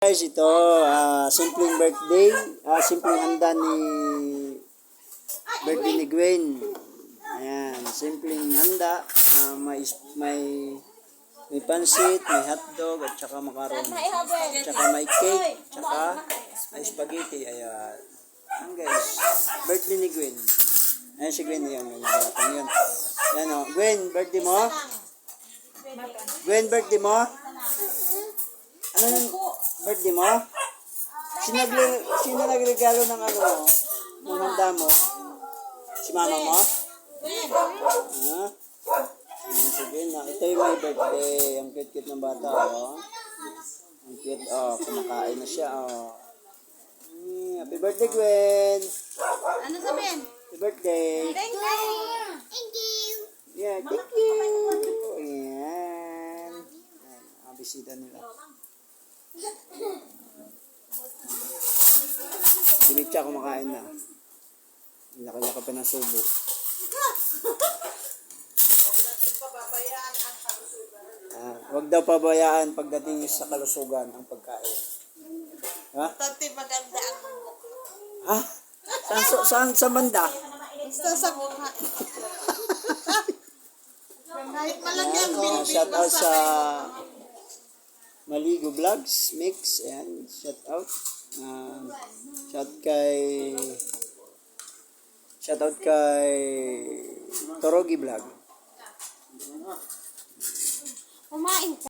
Guys, ito, simpleng birthday, simpleng handa ni birthday ni Gwen. Ayan, simpleng handa, may pansit, may hotdog, at saka makaron. At saka may cake, at saka may spaghetti. Ayan. Ayan guys, birthday ni Gwen. Ayan si Gwen, yun. Ayan o, Gwen, birthday mo? Gwen, birthday mo? Ano yung birthday mo? Sino nagregalo ng ano mo? Ng handa mo? Si mama mo? Ha? Sige na. Ito yung my birthday. Ang cute-cute ng bata. Oh. Ang cute. Oh, kumakain na siya. Oh. Happy birthday, Gwen. Ano sabihin? Happy birthday. Thank you. Thank you. Yeah, thank you. Ayan. Ang bisita nila. Si Mitya kumakain na. Laki-laki pa ng subo. Huwag daw pabayaan pagdating sa kalusugan ang pagkain. Ha? Tati maganda ang Ha? Saan banda? gusto sa mukha. Kahit malagyan, Shout out sa Maligo Vlogs Mix. Ayan, shout out. Shout out kay Torogi Vlog. Kumain ka.